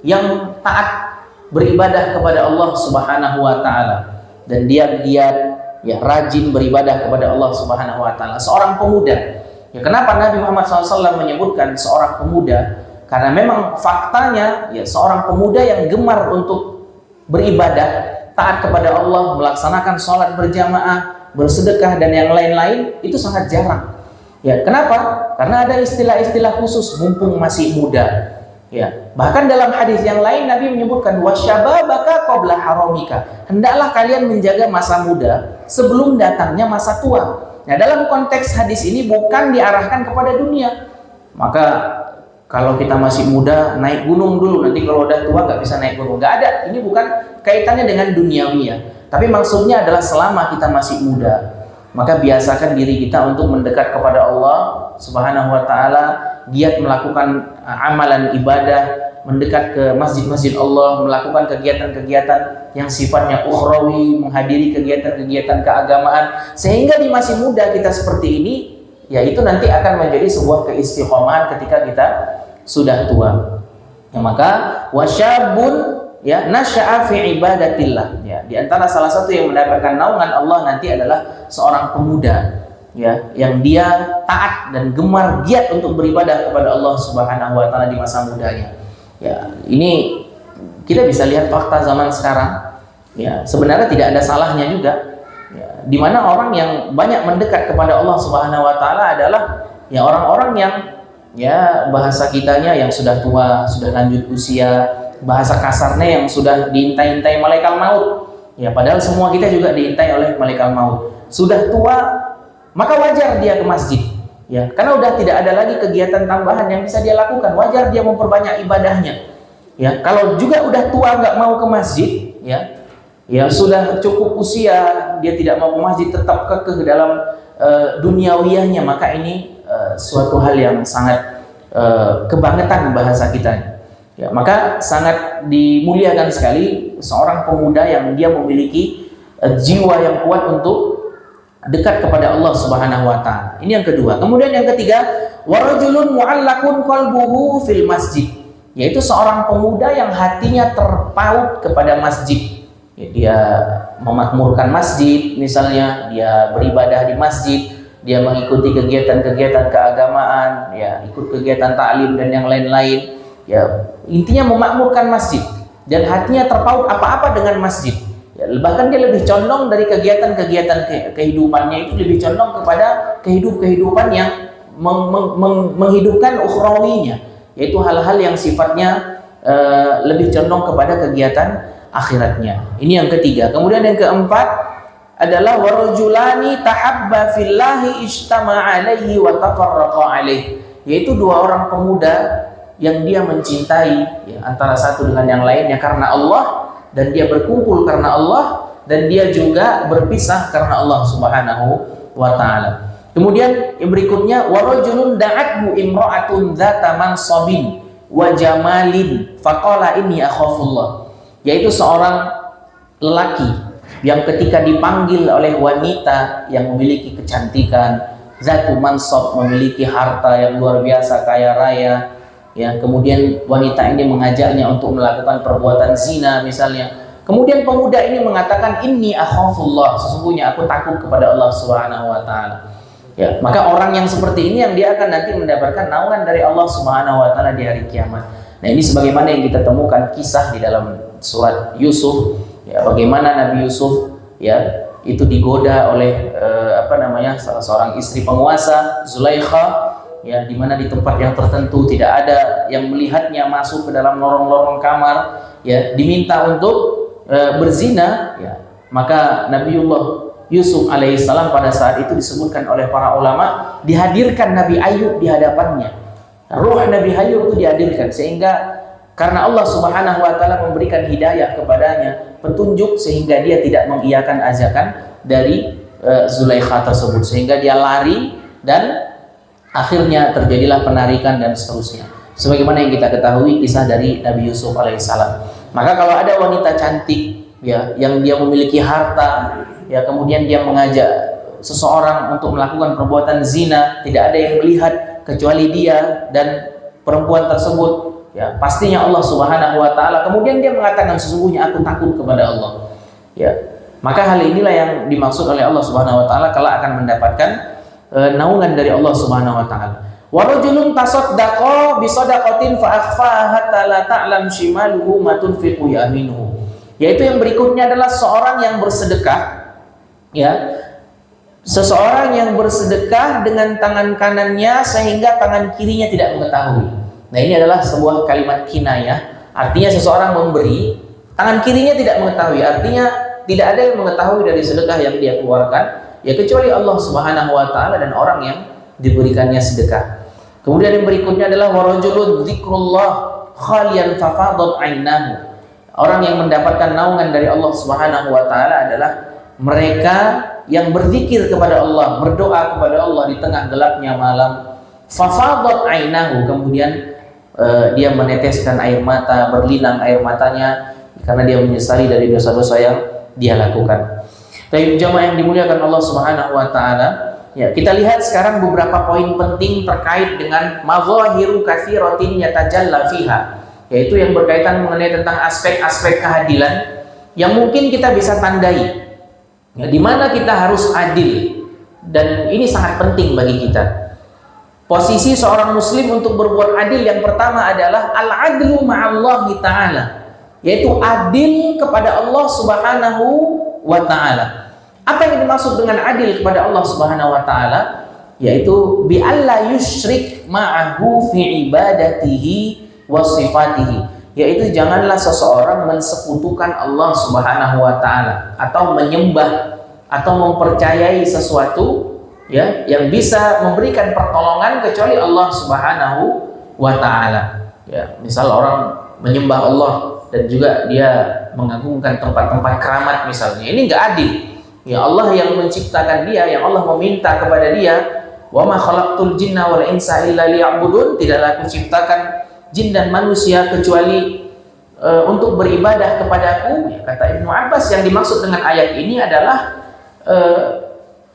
yang taat beribadah kepada Allah Subhanahu wa taala dan dia giat ya rajin beribadah kepada Allah Subhanahu wa taala, seorang pemuda. Ya, kenapa Nabi Muhammad SAW menyebutkan seorang pemuda? Karena memang faktanya ya seorang pemuda yang gemar untuk beribadah, taat kepada Allah, melaksanakan sholat berjamaah, bersedekah dan yang lain-lain itu sangat jarang. Ya, kenapa? Karena ada istilah-istilah khusus mumpung masih muda. Ya, bahkan dalam hadis yang lain Nabi menyebutkan wasyababaka qabla haramika. Hendaklah kalian menjaga masa muda sebelum datangnya masa tua. Nah, dalam konteks hadis ini bukan diarahkan kepada dunia. Maka kalau kita masih muda naik gunung dulu, nanti kalau udah tua nggak bisa naik gunung. Nggak ada. Ini bukan kaitannya dengan duniawi. Tapi maksudnya adalah selama kita masih muda, maka biasakan diri kita untuk mendekat kepada Allah Subhanahu wa taala, giat melakukan amalan ibadah, mendekat ke masjid-masjid Allah, melakukan kegiatan-kegiatan yang sifatnya ukhrawi, menghadiri kegiatan-kegiatan keagamaan, sehingga di masih muda kita seperti ini, ya itu nanti akan menjadi sebuah keistiqomahan ketika kita sudah tua. Ya, maka wasyabun ya nasya'a fi ibadatillah, ya di antara salah satu yang mendapatkan naungan Allah nanti adalah seorang pemuda ya yang dia taat dan gemar giat untuk beribadah kepada Allah Subhanahu wa taala di masa mudanya. Ya, ini kita bisa lihat fakta zaman sekarang. Ya, sebenarnya tidak ada salahnya juga. Ya, di mana orang yang banyak mendekat kepada Allah Subhanahu wa taala adalah ya orang-orang yang ya bahasa kitanya yang sudah tua, sudah lanjut usia, bahasa kasarnya yang sudah diintai-intai malaikat maut. Ya, padahal semua kita juga diintai oleh malaikat maut. Sudah tua, maka wajar dia ke masjid. Ya, karena udah tidak ada lagi kegiatan tambahan yang bisa dia lakukan, wajar dia memperbanyak ibadahnya. Ya, kalau juga udah tua nggak mau ke masjid, ya sudah cukup usia dia tidak mau ke masjid, tetap kekeh dalam duniawiyahnya, maka ini suatu hal yang sangat kebangetan bahasa kita. Ya, maka sangat dimuliakan sekali seorang pemuda yang dia memiliki jiwa yang kuat untuk dekat kepada Allah Subhanahu wa taala. Ini yang kedua. Kemudian yang ketiga, warajulun mu'allaqun qalbuhu fil masjid, yaitu seorang pemuda yang hatinya terpaut kepada masjid. Ya, dia memakmurkan masjid, misalnya dia beribadah di masjid, dia mengikuti kegiatan-kegiatan keagamaan, ya ikut kegiatan taklim dan yang lain-lain. Ya, intinya memakmurkan masjid dan hatinya terpaut apa-apa dengan masjid. Ya, bahkan dia lebih condong dari kegiatan-kegiatan kehidupannya itu lebih condong kepada kehidupan yang menghidupkan ukhrawinya, yaitu hal-hal yang sifatnya lebih condong kepada kegiatan akhiratnya. Ini yang ketiga. Kemudian yang keempat adalah warajulani tahabba fillahi ijtama'a alaihi wa tafarraqa alaihi, yaitu dua orang pemuda yang dia mencintai ya, antara satu dengan yang lainnya karena Allah, dan dia berkumpul karena Allah, dan dia juga berpisah karena Allah Subhanahu wa taala. Kemudian yang berikutnya warajulun da'athu imra'atun dzata mansabin wa jamalin faqala inni akhafullah, yaitu seorang lelaki yang ketika dipanggil oleh wanita yang memiliki kecantikan, zatu mansab, memiliki harta yang luar biasa, kaya raya, ya, kemudian wanita ini mengajaknya untuk melakukan perbuatan zina misalnya. Kemudian pemuda ini mengatakan inni akhafullah, sesungguhnya aku takut kepada Allah Subhanahu wa taala. Ya, maka orang yang seperti ini yang dia akan nanti mendapatkan naungan dari Allah Subhanahu wa taala di hari kiamat. Nah, ini sebagaimana yang kita temukan kisah di dalam surat Yusuf, ya, bagaimana Nabi Yusuf ya itu digoda oleh salah seorang istri penguasa, Zulaikha, ya, di mana di tempat yang tertentu tidak ada yang melihatnya masuk ke dalam lorong-lorong kamar, ya, diminta untuk berzina, ya. Maka Nabiullah Yusuf alaihissalam pada saat itu disebutkan oleh para ulama dihadirkan Nabi Ayub di hadapannya. Ruh Nabi Ayub itu dihadirkan sehingga karena Allah Subhanahu wa taala memberikan hidayah kepadanya, petunjuk, sehingga dia tidak mengiyakan ajakan dari Zulaikha tersebut, sehingga dia lari dan Akhirnya terjadilah penarikan dan seterusnya. Sebagaimana yang kita ketahui kisah dari Nabi Yusuf alaihissalam. Maka kalau ada wanita cantik ya yang dia memiliki harta ya kemudian dia mengajak seseorang untuk melakukan perbuatan zina, tidak ada yang melihat kecuali dia dan perempuan tersebut, ya pastinya Allah Subhanahu wa taala. Kemudian dia mengatakan sesungguhnya aku takut kepada Allah. Ya. Maka hal inilah yang dimaksud oleh Allah Subhanahu wa taala kalau akan mendapatkan naungan dari Allah Subhanahu wa taala. Wa rajulun tasaddaqa bi shadaqatin fa akhfaha hatta la ta'lam shimaluhu ma tunfiqu yaminuhu. Yaitu yang berikutnya adalah seorang yang bersedekah, ya. Seseorang yang bersedekah dengan tangan kanannya sehingga tangan kirinya tidak mengetahui. Nah, ini adalah sebuah kalimat kinayah, artinya seseorang memberi, tangan kirinya tidak mengetahui, artinya tidak ada yang mengetahui dari sedekah yang dia keluarkan ya kecuali Allah Subhanahu wa taala dan orang yang diberikannya sedekah. Kemudian yang berikutnya adalah warajulun dzikrullah khalian fafadat ainahu. Orang yang mendapatkan naungan dari Allah Subhanahu wa taala adalah mereka yang berzikir kepada Allah, berdoa kepada Allah di tengah gelapnya malam. Fafadat ainahu, kemudian dia meneteskan air mata, berlinang air matanya karena dia menyesali dari dosa-dosa yang dia lakukan. Baik jamaah yang dimuliakan Allah Subhanahu wa taala, ya kita lihat sekarang beberapa poin penting terkait dengan madzahiru katsiratin yatajalla fiha, yaitu yang berkaitan mengenai tentang aspek-aspek keadilan yang mungkin kita bisa tandai. Ya, di mana kita harus adil, dan ini sangat penting bagi kita. Posisi seorang muslim untuk berbuat adil yang pertama adalah al-adlu ma'allahi ta'ala, yaitu adil kepada Allah Subhanahu wa ta'ala. Apa yang dimaksud dengan adil kepada Allah Subhanahu wa ta'ala? Yaitu bi alla yusyrik ma'ahu fi ibadatihi wa sifatihi, yaitu janganlah seseorang mensekutukan Allah Subhanahu wa ta'ala atau menyembah atau mempercayai sesuatu ya yang bisa memberikan pertolongan kecuali Allah Subhanahu wa ta'ala. Ya, misal orang menyembah Allah dan juga dia mengagungkan tempat-tempat keramat misalnya, ini enggak adil. Ya Allah yang menciptakan dia, yang Allah meminta kepada dia, wa ma khalaqtul jinna wal insa illa liya'budun, tidaklah aku ciptakan jin dan manusia kecuali untuk beribadah kepadaku. Ya, kata Ibnu Abbas yang dimaksud dengan ayat ini adalah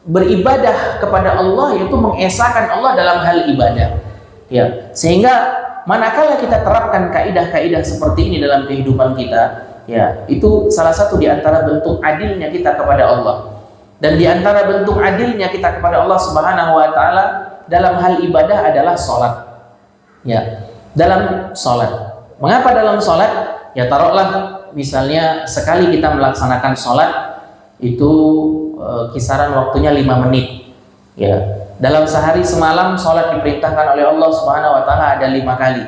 beribadah kepada Allah, yaitu mengesahkan Allah dalam hal ibadah. Ya, sehingga manakala kita terapkan kaidah-kaidah seperti ini dalam kehidupan kita, ya, itu salah satu di antara bentuk adilnya kita kepada Allah. Dan di antara bentuk adilnya kita kepada Allah Subhanahu wa taala dalam hal ibadah adalah salat. Ya, dalam salat. Mengapa dalam salat? Ya, taruhlah misalnya sekali kita melaksanakan salat itu kisaran waktunya 5 menit. Ya, dalam sehari semalam salat diperintahkan oleh Allah Subhanahu wa taala ada 5 kali.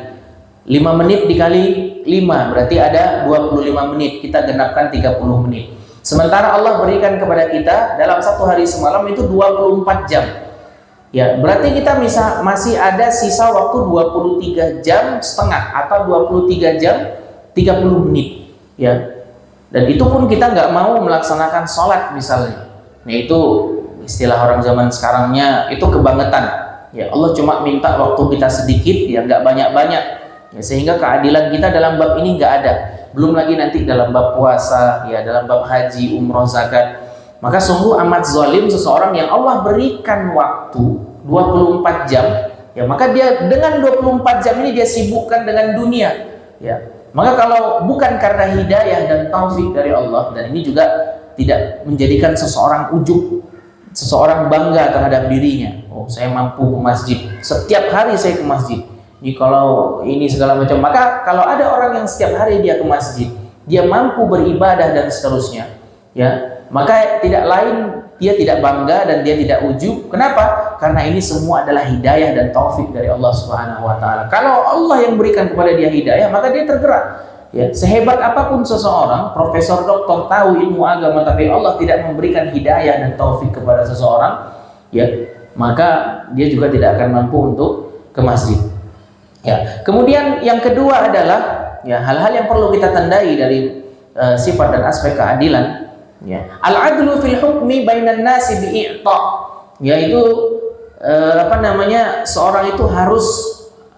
5 menit dikali 5 berarti ada 25 menit, kita genapkan 30 menit. Sementara Allah berikan kepada kita dalam satu hari semalam itu 24 jam. Ya, berarti kita masih ada sisa waktu 23 jam setengah atau 23 jam 30 menit. Ya. Dan itu pun kita nggak mau melaksanakan sholat misalnya. Nah, itu istilah orang zaman sekarangnya itu kebangetan. Ya, Allah cuma minta waktu kita sedikit, ya nggak banyak-banyak. Ya, sehingga keadilan kita dalam bab ini nggak ada. Belum lagi nanti dalam bab puasa, ya dalam bab haji, umroh, zakat. Maka sungguh amat zalim seseorang yang Allah berikan waktu 24 jam, ya maka dia dengan 24 jam ini dia sibukkan dengan dunia. Ya, maka kalau bukan karena hidayah dan taufik dari Allah, dan ini juga tidak menjadikan seseorang ujub, seseorang bangga terhadap dirinya. Oh, saya mampu ke masjid, setiap hari saya ke masjid. Jadi kalau ini segala macam, maka kalau ada orang yang setiap hari dia ke masjid, dia mampu beribadah dan seterusnya, ya, maka tidak lain dia tidak bangga dan dia tidak ujub. Kenapa? Karena ini semua adalah hidayah dan taufik dari Allah Subhanahu wa taala. Kalau Allah yang berikan kepada dia hidayah, maka dia tergerak. Ya, sehebat apapun seseorang, profesor, doktor, tahu ilmu agama, tapi Allah tidak memberikan hidayah dan taufik kepada seseorang, ya, maka dia juga tidak akan mampu untuk ke masjid. Ya, kemudian yang kedua adalah ya hal-hal yang perlu kita tandai dari sifat dan aspek keadilan. Ya, al-adlu fil hukmi bainan nasi bi'ita, yaitu seorang itu harus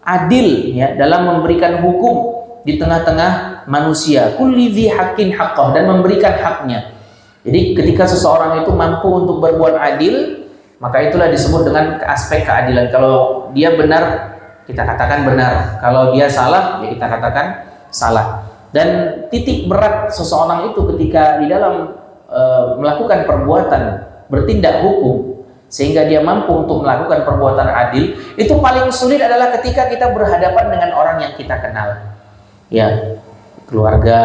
adil ya dalam memberikan hukum di tengah-tengah manusia. Kulli dzi haqqin haqqah, dan memberikan haknya. Jadi ketika seseorang itu mampu untuk berbuat adil, maka itulah disebut dengan aspek keadilan. Kalau dia benar, kita katakan benar. Kalau dia salah, ya kita katakan salah. Dan titik berat seseorang itu ketika di dalam melakukan perbuatan, bertindak hukum, sehingga dia mampu untuk melakukan perbuatan adil, itu paling sulit adalah ketika kita berhadapan dengan orang yang kita kenal, ya, keluarga,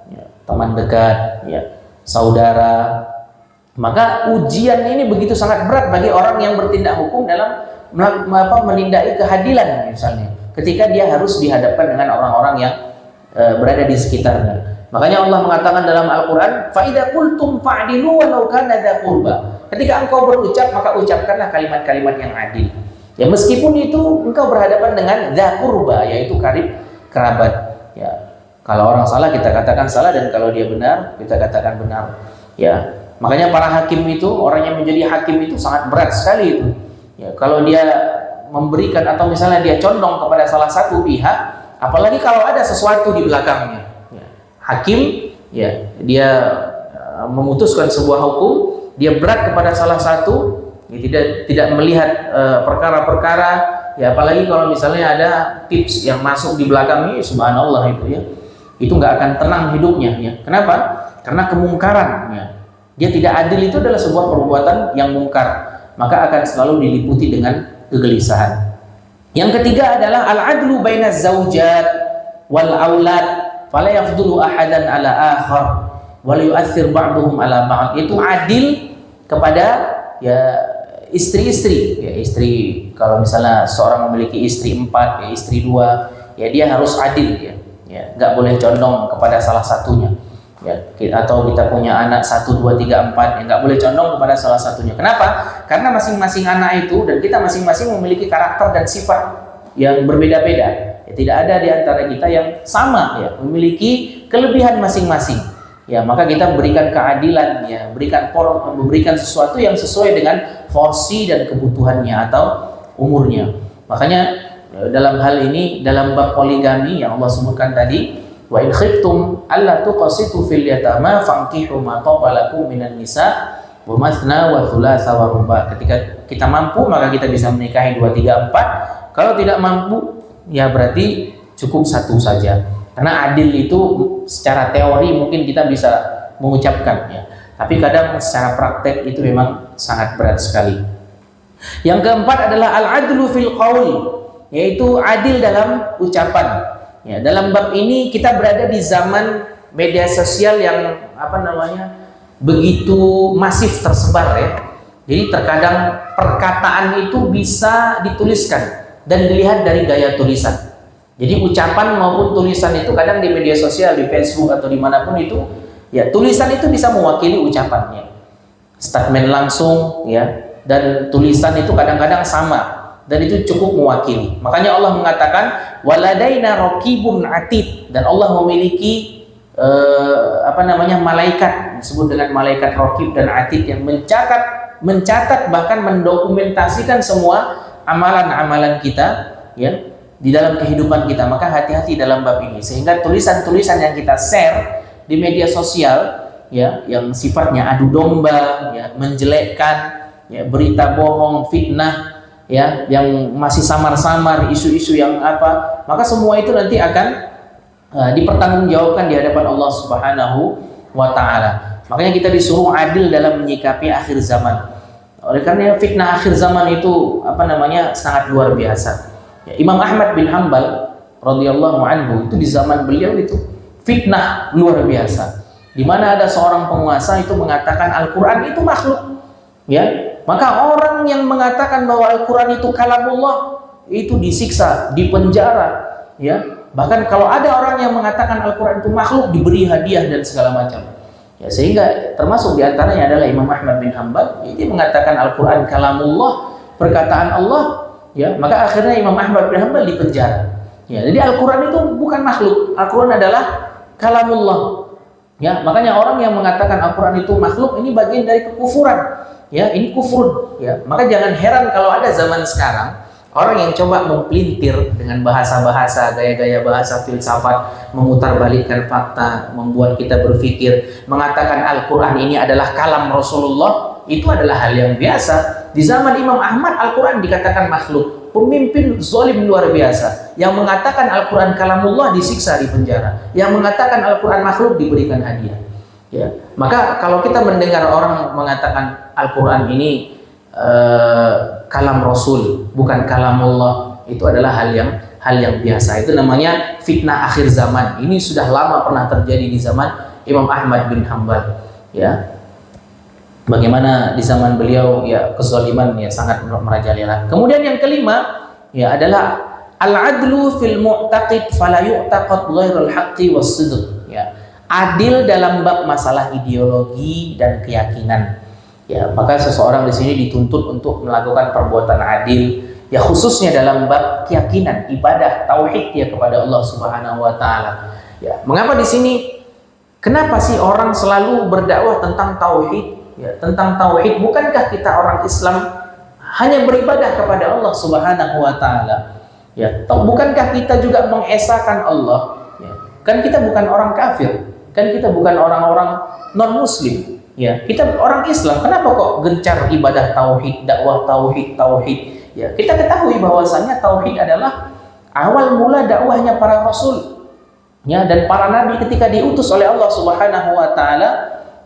ya, teman dekat, ya, saudara. Maka ujian ini begitu sangat berat bagi orang yang bertindak hukum dalam menindaki keadilan, misalnya ketika dia harus dihadapkan dengan orang-orang yang berada di sekitarnya. Makanya Allah mengatakan dalam Al-Quran, فَإِذَا قُلْتُمْ فَعْدِلُوا وَلَوْ كَانَ ذَا قُرْبَى. Ketika engkau berucap, maka ucapkanlah kalimat-kalimat yang adil. Ya, meskipun itu engkau berhadapan dengan dza qurba, yaitu kerabat. Ya, kalau orang salah kita katakan salah, dan kalau dia benar kita katakan benar. Ya, makanya para hakim itu, orang yang menjadi hakim itu sangat berat sekali itu. Ya, kalau dia memberikan atau misalnya dia condong kepada salah satu pihak, apalagi kalau ada sesuatu di belakangnya. Ya, hakim, ya, dia memutuskan sebuah hukum, dia berat kepada salah satu, ya, tidak melihat perkara-perkara, ya, apalagi kalau misalnya ada tips yang masuk di belakangnya, subhanallah itu, ya, itu nggak akan tenang hidupnya. Ya. Kenapa? Karena kemungkaran. Ya. Dia tidak adil, itu adalah sebuah perbuatan yang mungkar, maka akan selalu diliputi dengan kegelisahan. Yang ketiga adalah al-adlu bainaz zaujat wal aulad, fala yafdulu ahadan ala akhar wal yu'athir ba'duhum ala ba'd. Itu adil kepada, ya, istri-istri. Ya, istri, kalau misalnya seorang memiliki istri 4, ya, istri 2, ya, dia harus adil, ya. Ya, nggak boleh condong kepada salah satunya. Ya, atau kita punya anak 1, 2, 3, 4, ya, nggak boleh condong kepada salah satunya. Kenapa? Karena masing-masing anak itu dan kita masing-masing memiliki karakter dan sifat yang berbeda-beda. Ya, tidak ada di antara kita yang sama, ya, memiliki kelebihan masing-masing. Ya, maka kita berikan keadilan, ya, memberikan sesuatu yang sesuai dengan porsi dan kebutuhannya atau umurnya. Makanya dalam hal ini, dalam bab poligami yang Allah sebutkan tadi, wa in khiftum alla tuqsitu fil yatama fankihu ma taba lakum minan nisa wa mathna wa thulatha wa ruba. Ketika kita mampu, maka kita bisa menikahi 2, 3, 4. Kalau tidak mampu, ya berarti cukup 1 saja. Karena adil itu secara teori mungkin kita bisa mengucapkannya, tapi kadang secara praktek itu memang sangat berat sekali. Yang keempat adalah al-adlu fil qaul, yaitu adil dalam ucapan. Ya, dalam bab ini kita berada di zaman media sosial yang begitu masif tersebar, ya. Jadi terkadang perkataan itu bisa dituliskan dan dilihat dari gaya tulisan. Jadi ucapan maupun tulisan itu kadang di media sosial, di Facebook atau dimanapun itu, ya, tulisan itu bisa mewakili ucapannya. Statement langsung, ya, dan tulisan itu kadang-kadang sama. Dan itu cukup mewakili. Makanya Allah mengatakan waladaina raqibun atid, dan Allah memiliki malaikat, disebut dengan malaikat raqib dan atid, yang mencatat bahkan mendokumentasikan semua amalan-amalan kita, ya, di dalam kehidupan kita. Maka hati-hati dalam bab ini, sehingga tulisan-tulisan yang kita share di media sosial, ya, yang sifatnya adu domba, ya, menjelekkan, ya, berita bohong, fitnah, ya, yang masih samar-samar, isu-isu yang maka semua itu nanti akan dipertanggungjawabkan di hadapan Allah Subhanahu wa Ta'ala. Makanya kita disuruh adil dalam menyikapi akhir zaman. Oleh karena fitnah akhir zaman itu sangat luar biasa. Ya, Imam Ahmad bin Hanbal radhiyallahu anhu itu di zaman beliau itu fitnah luar biasa, di mana ada seorang penguasa itu mengatakan Al-Quran itu makhluk, ya. Maka orang yang mengatakan bahwa Al-Quran itu kalamullah itu disiksa, dipenjara, ya. Bahkan kalau ada orang yang mengatakan Al-Quran itu makhluk, diberi hadiah dan segala macam. Ya, sehingga termasuk diantaranya adalah Imam Ahmad bin Hanbal, itu mengatakan Al-Quran kalamullah, perkataan Allah. Ya, maka akhirnya Imam Ahmad bin Hanbal dipenjara. Ya, jadi Al-Quran itu bukan makhluk, Al-Quran adalah kalamullah. Ya, makanya orang yang mengatakan Al-Quran itu makhluk ini bagian dari kekufuran. ya ini kufur, ya. Maka jangan heran kalau ada zaman sekarang orang yang coba mempelintir dengan bahasa-bahasa, gaya-gaya bahasa filsafat, memutarbalikkan fakta, membuat kita berpikir, mengatakan Al-Quran ini adalah kalam Rasulullah, itu adalah hal yang biasa. Di zaman Imam Ahmad, Al-Quran dikatakan makhluk. Pemimpin zalim luar biasa. Yang mengatakan Al-Quran kalamullah disiksa di penjara. Yang mengatakan Al-Quran makhluk diberikan hadiah. Ya. Maka kalau kita mendengar orang mengatakan Al-Quran ini kalam Rasul, bukan kalamullah, itu adalah hal yang biasa. Itu namanya fitnah akhir zaman. Ini sudah lama pernah terjadi di zaman Imam Ahmad bin Hanbal. Ya, bagaimana di zaman beliau ya kezaliman ya sangat merajalela. Kemudian yang kelima ya adalah al-adlu fil mu'taqid fala yu'taqad ghairul haqqi was-sidq. Ya, adil dalam bab masalah ideologi dan keyakinan. Ya, maka seseorang di sini dituntut untuk melakukan perbuatan adil, ya khususnya dalam bab keyakinan, ibadah, tauhid ya kepada Allah Subhanahu wa taala. Ya, mengapa di sini kenapa sih orang selalu berdakwah tentang tauhid? Ya, tentang tauhid, bukankah kita orang Islam hanya beribadah kepada Allah Subhanahu wa taala? Ya, bukankah kita juga mengesahkan Allah? Ya, kan kita bukan orang kafir, kan kita bukan orang-orang non-muslim. Ya, kita orang Islam, kenapa kok gencar ibadah tauhid, dakwah tauhid, tauhid? Ya, kita ketahui bahwasanya tauhid adalah awal mula dakwahnya para rasul. Ya, dan para nabi ketika diutus oleh Allah Subhanahu wa taala,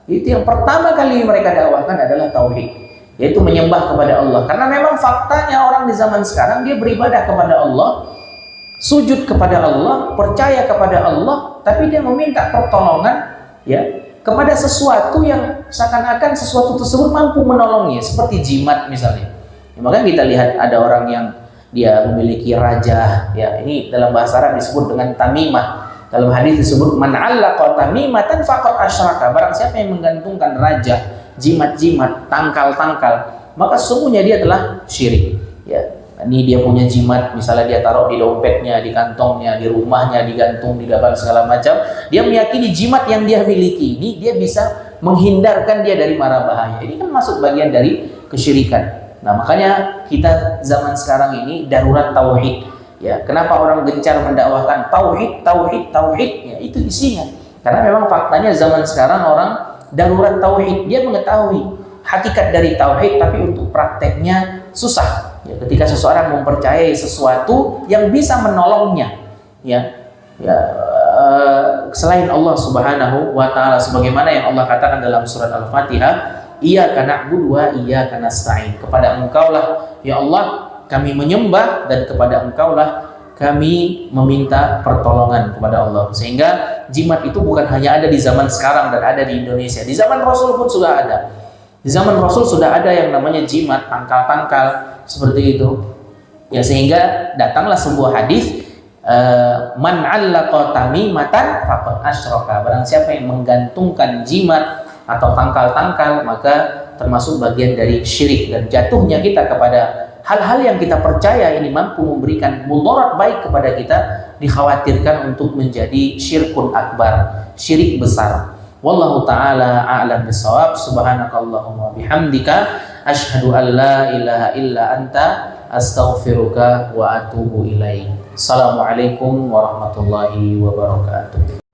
itu yang pertama kali mereka dakwahkan adalah tauhid, yaitu menyembah kepada Allah. Karena memang faktanya orang di zaman sekarang dia beribadah kepada Allah, sujud kepada Allah, percaya kepada Allah, tapi dia meminta pertolongan ya kepada sesuatu yang seakan-akan sesuatu tersebut mampu menolongnya, seperti jimat misalnya. Ya, maka kita lihat ada orang yang dia memiliki raja, ya ini dalam bahasa Arab disebut dengan tamimah. Dalam hadis disebut man 'allaqa tamimatan faqad asyraka. Barang siapa yang menggantungkan raja, jimat-jimat, tangkal-tangkal, maka sesungguhnya dia telah syirik. Ya, ini dia punya jimat, misalnya dia taruh di dompetnya, di kantongnya, di rumahnya, digantung di depan segala macam. Dia meyakini jimat yang dia miliki ini dia bisa menghindarkan dia dari mara bahaya. Ini kan masuk bagian dari kesyirikan. Nah, makanya kita zaman sekarang ini darurat tauhid. Ya, kenapa orang gencar mendakwahkan tauhid, tauhid, tauhid? Ya, itu isinya. Karena memang faktanya zaman sekarang orang darurat tauhid. Dia mengetahui hakikat dari tauhid, tapi untuk prakteknya susah. Ya, ketika seseorang mempercayai sesuatu yang bisa menolongnya, selain Allah Subhanahu wa taala, sebagaimana yang Allah katakan dalam surat Al-Fatihah, iyyaka na'budu wa iyyaka nasta'in. Kepada Engkaulah ya Allah kami menyembah dan kepada Engkaulah kami meminta pertolongan kepada Allah. Sehingga jimat itu bukan hanya ada di zaman sekarang dan ada di Indonesia. Di zaman Rasul pun sudah ada. Di zaman Rasul sudah ada yang namanya jimat, tangkal-tangkal seperti itu. Ya, sehingga datanglah sebuah hadis, man 'allaqa tamimatan faqad asyraka. Barang siapa yang menggantungkan jimat atau tangkal-tangkal, maka termasuk bagian dari syirik, dan jatuhnya kita kepada hal-hal yang kita percaya ini mampu memberikan mudarat baik kepada kita dikhawatirkan untuk menjadi syirkun akbar, syirik besar. Wallahu ta'ala a'lam bissawab. Subhanakallahumma bihamdika asyhadu an la ilaha illa anta astaghfiruka wa atubu ilaik. Assalamualaikum warahmatullahi wabarakatuh.